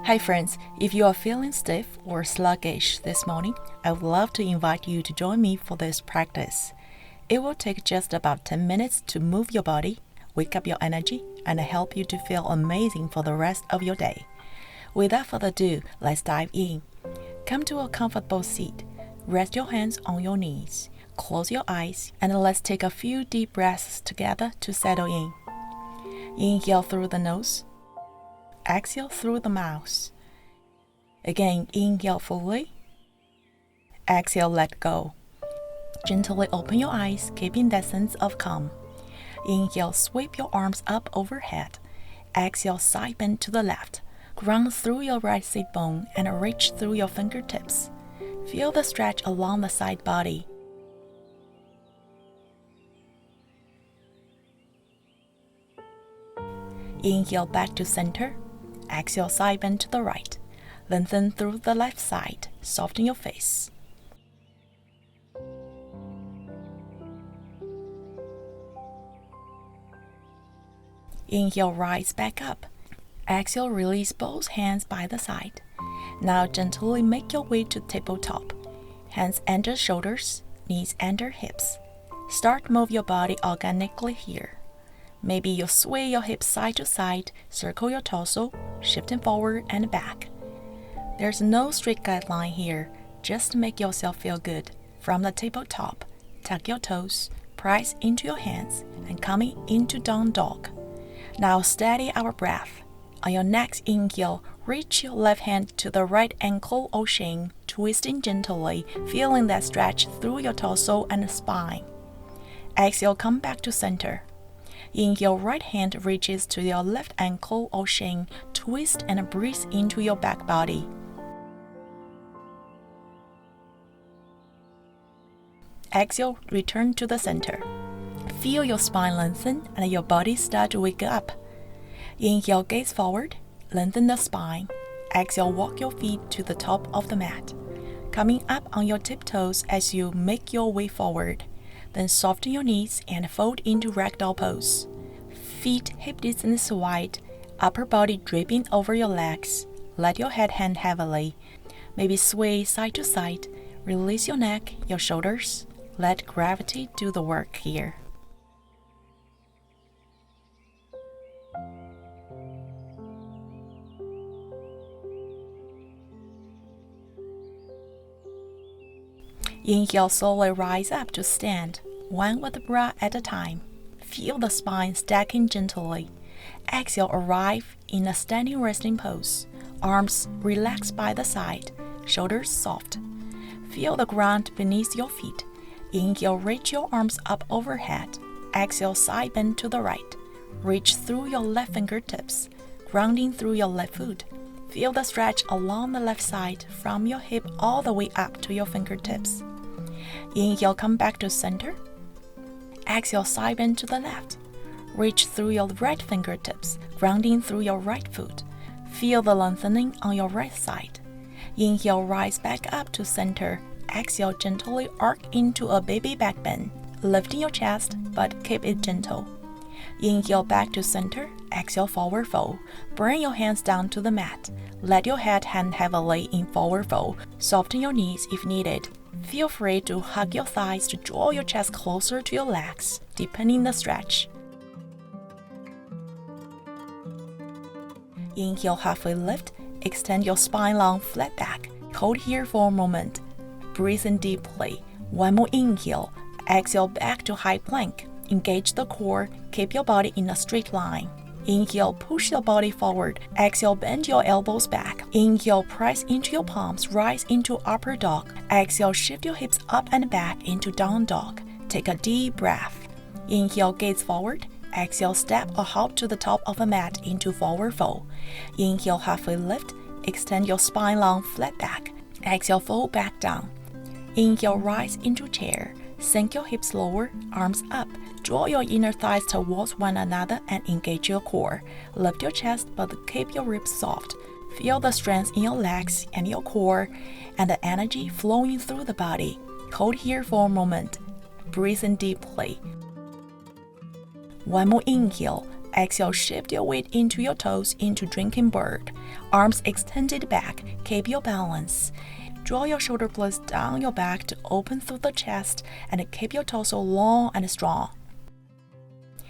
Hi friends, if you are feeling stiff or sluggish this morning, I would love to invite you to join me for this practice. It will take just about 10 minutes to move your body, wake up your energy, and help you to feel amazing for the rest of your day. Without further ado, let's dive in. Come to a comfortable seat. Rest your hands on your knees. Close your eyes, and let's take a few deep breaths together to settle in. Inhale through the nose. Exhale through the mouth. Again, inhale fully. Exhale, let go. Gently open your eyes, keeping that sense of calm. Inhale, sweep your arms up overhead. Exhale, side bend to the left. Ground through your right sit bone and reach through your fingertips. Feel the stretch along the side body. Inhale back to center. Exhale, side bend to the right. Lengthen through the left side. Soften your face. Inhale, rise back up. Exhale, release both hands by the side. Now gently make your way to tabletop. Hands under shoulders, knees under hips. Start move your body organically here. Maybe you sway your hips side to side, circle your torso, shifting forward and back. There's no strict guideline here, just make yourself feel good. From the tabletop, tuck your toes, press into your hands, and coming into down dog. Now steady our breath. On your next inhale, reach your left hand to the right ankle or shin, twisting gently, feeling that stretch through your torso and spine. Exhale, come back to center. Inhale, right hand reaches to your left ankle or shin, twist and breathe into your back body. Exhale, return to the center. Feel your spine lengthen and your body start to wake up. Inhale, gaze forward, lengthen the spine. Exhale, walk your feet to the top of the mat. Coming up on your tiptoes as you make your way forward. Then soften your knees and fold into ragdoll pose. Feet hip distance wide, upper body draping over your legs. Let your head hang heavily. Maybe sway side to side. Release your neck, your shoulders. Let gravity do the work here. Inhale, slowly rise up to stand, one with the breath at a time. Feel the spine stacking gently. Exhale, arrive in a standing resting pose. Arms relaxed by the side, shoulders soft. Feel the ground beneath your feet. Inhale, reach your arms up overhead. Exhale, side bend to the right. Reach through your left fingertips, grounding through your left foot. Feel the stretch along the left side from your hip all the way up to your fingertips. Inhale, come back to center. Exhale, side bend to the left. Reach through your right fingertips, grounding through your right foot. Feel the lengthening on your right side. Inhale, rise back up to center. Exhale, gently arc into a baby back bend, lifting your chest, but keep it gentle. Inhale, back to center. Exhale, forward fold. Bring your hands down to the mat. Let your head hang heavily in forward fold. Soften your knees if needed. Feel free to hug your thighs to draw your chest closer to your legs, deepening the stretch. Inhale, halfway lift. Extend your spine long, flat back. Hold here for a moment. Breathe in deeply. One more inhale. Exhale, back to high plank. Engage the core. Keep your body in a straight line. Inhale, push your body forward. Exhale, bend your elbows back. Inhale, press into your palms, rise into upper dog. Exhale, shift your hips up and back into down dog. Take a deep breath. Inhale, gaze forward. Exhale, step or hop to the top of the mat into forward fold. Inhale, halfway lift. Extend your spine long, flat back. Exhale, fold back down. Inhale, rise into chair. Sink your hips lower, arms up. Draw your inner thighs towards one another and engage your core. Lift your chest but keep your ribs soft. Feel the strength in your legs and your core and the energy flowing through the body. Hold here for a moment. Breathe in deeply. One more inhale. Exhale, shift your weight into your toes into drinking bird. Arms extended back, keep your balance. Draw your shoulder blades down your back to open through the chest and keep your torso long and strong.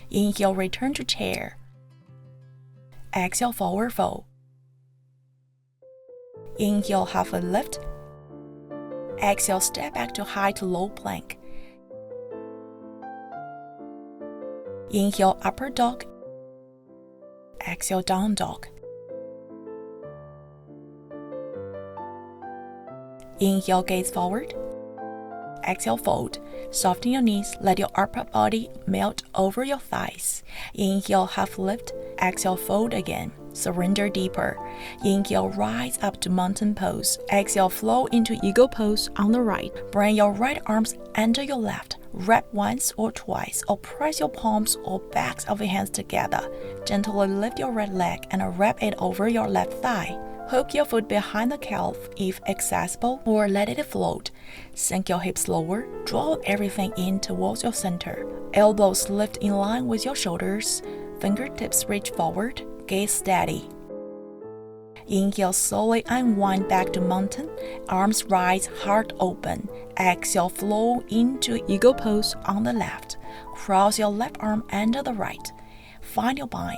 Inhale, return to chair. Exhale, forward fold. Inhale, halfway lift. Exhale, step back to high to low plank. Inhale, upper dog. Exhale, down dog. Inhale, gaze forward. Exhale, fold. Soften your knees, let your upper body melt over your thighs. Inhale, half lift. Exhale, fold again. Surrender deeper. Inhale, rise up to mountain pose. Exhale, flow into eagle pose on the right. Bring your right arms under your left. Wrap once or twice, or press your palms or backs of your hands together. Gently lift your right leg and wrap it over your left thigh. Hook your foot behind the calf if accessible, or let it float. Sink your hips lower. Draw everything in towards your center. Elbows lift in line with your shoulders. Fingertips reach forward. Gaze steady. Inhale, slowly unwind back to mountain. Arms rise, heart open. Exhale, flow into eagle pose on the left. Cross your left arm under the right. Find your bind.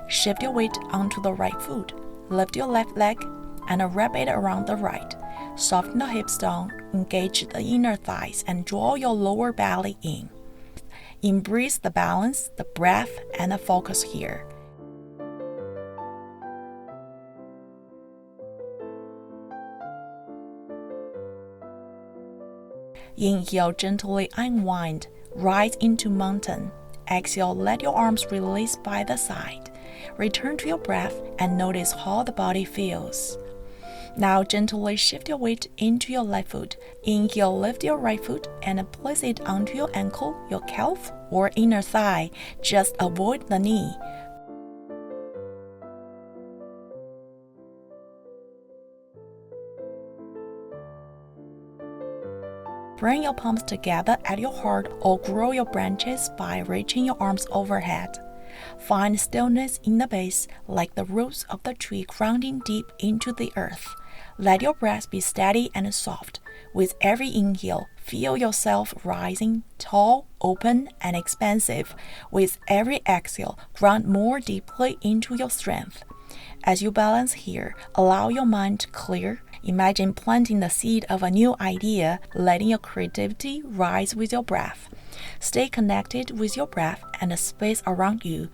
Shift your weight onto the right foot. Lift your left leg and wrap it around the right. Soften the hips down, engage the inner thighs, and draw your lower belly in. Embrace the balance, the breath, and the focus here. Inhale, gently unwind, rise into mountain. Exhale, let your arms release by the side. Return to your breath and notice how the body feels. Now gently shift your weight into your left foot. Inhale, lift your right foot and place it onto your ankle, your calf, or inner thigh. Just avoid the knee. Bring your palms together at your heart or grow your branches by reaching your arms overhead. Find stillness in the base, like the roots of the tree grounding deep into the earth. Let your breath be steady and soft. With every inhale, feel yourself rising, tall, open, and expansive. With every exhale, ground more deeply into your strength. As you balance here, allow your mind to clear. Imagine planting the seed of a new idea, letting your creativity rise with your breath. Stay connected with your breath and the space around you.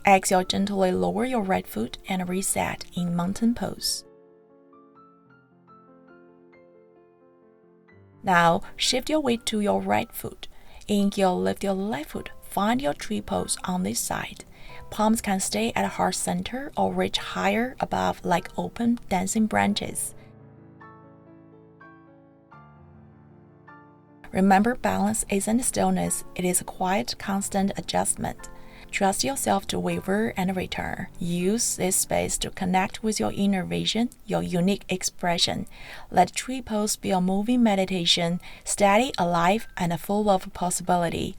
Exhale, gently lower your right foot and reset in mountain pose. Now, shift your weight to your right foot. Inhale, lift your left foot. Find your tree pose on this side. Palms can stay at heart center or reach higher above like open, dancing branches. Remember, balance isn't stillness, it is a quiet, constant adjustment. Trust yourself to waver and return. Use this space to connect with your inner vision, your unique expression. Let tree pose be a moving meditation, steady, alive, and full of possibility.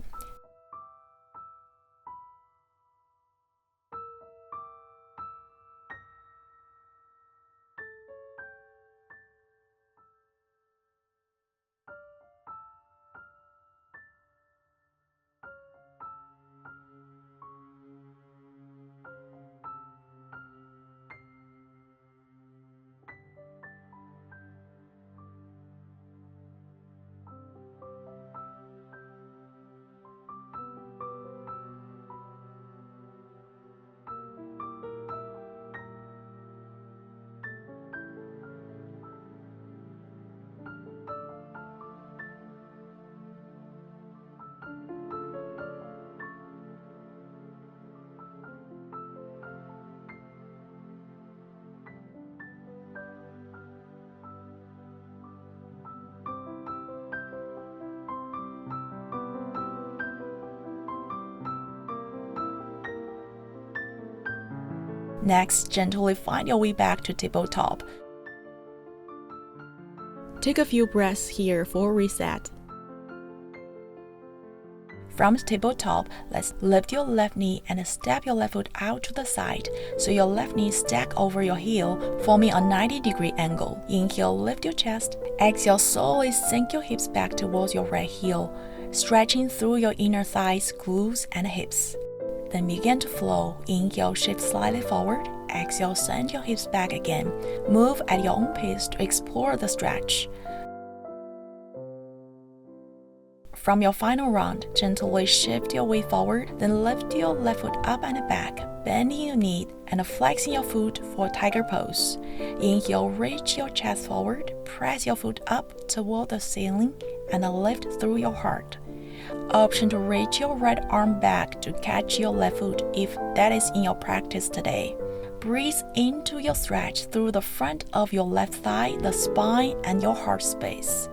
Next, gently find your way back to tabletop. Take a few breaths here for a reset. From the tabletop, let's lift your left knee and step your left foot out to the side, so your left knee stack over your heel, forming a 90-degree angle. Inhale, lift your chest. Exhale, slowly sink your hips back towards your right heel, stretching through your inner thighs, glutes, and hips. Then begin to flow. Inhale, shift slightly forward. Exhale, send your hips back again. Move at your own pace to explore the stretch. From your final round, gently shift your weight forward, then lift your left foot up and back, bending your knee and flexing your foot for tiger pose. Inhale, reach your chest forward, press your foot up toward the ceiling, and lift through your heart. Option to reach your right arm back to catch your left foot if that is in your practice today. Breathe into your stretch through the front of your left thigh, the spine, and your heart space.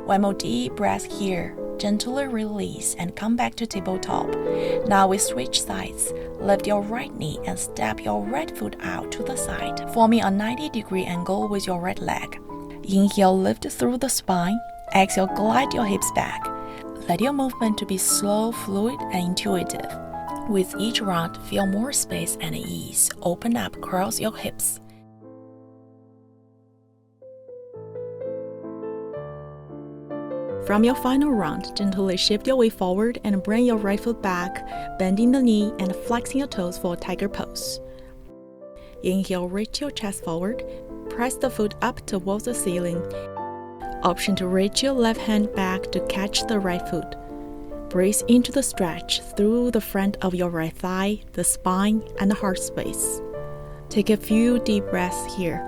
One more deep breath here. Gently release and come back to tabletop. Now we switch sides. Lift your right knee and step your right foot out to the side, forming a 90-degree angle with your right leg. Inhale, lift through the spine. Exhale, glide your hips back. Let your movement to be slow, fluid, and intuitive. With each round, feel more space and ease. Open up, cross your hips. From your final round, gently shift your weight forward and bring your right foot back, bending the knee and flexing your toes for tiger pose. Inhale, reach your chest forward, press the foot up towards the ceiling. Option to reach your left hand back to catch the right foot. Breathe into the stretch through the front of your right thigh, the spine, and the heart space. Take a few deep breaths here.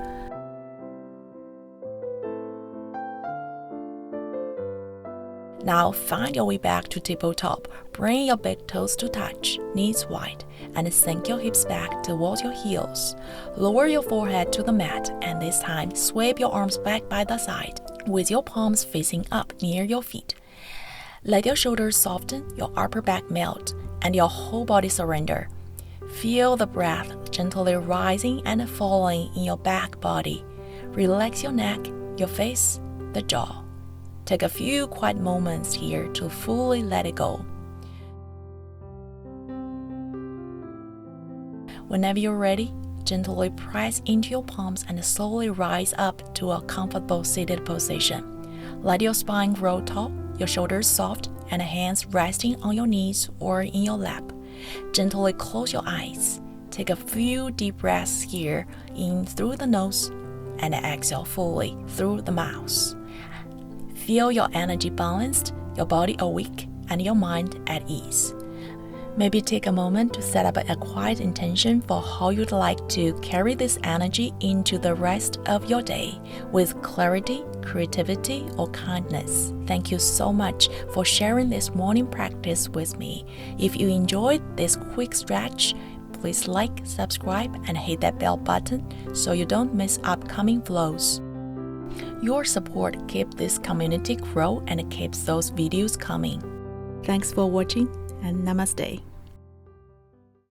Now find your way back to tabletop. Bring your big toes to touch, knees wide, and sink your hips back towards your heels. Lower your forehead to the mat, and this time sweep your arms back by the side, with your palms facing up near your feet. Let your shoulders soften, your upper back melt, and your whole body surrender. Feel the breath gently rising and falling in your back body. Relax your neck, your face, the jaw. Take a few quiet moments here to fully let it go. Whenever you're ready, gently press into your palms and slowly rise up to a comfortable seated position. Let your spine grow tall, your shoulders soft, and hands resting on your knees or in your lap. Gently close your eyes. Take a few deep breaths here, in through the nose, and exhale fully through the mouth. Feel your energy balanced, your body awake, and your mind at ease. Maybe take a moment to set up a quiet intention for how you'd like to carry this energy into the rest of your day with clarity, creativity, or kindness. Thank you so much for sharing this morning practice with me. If you enjoyed this quick stretch, please like, subscribe, and hit that bell button so you don't miss upcoming flows. Your support keeps this community grow and keeps those videos coming. Thanks for watching, and namaste.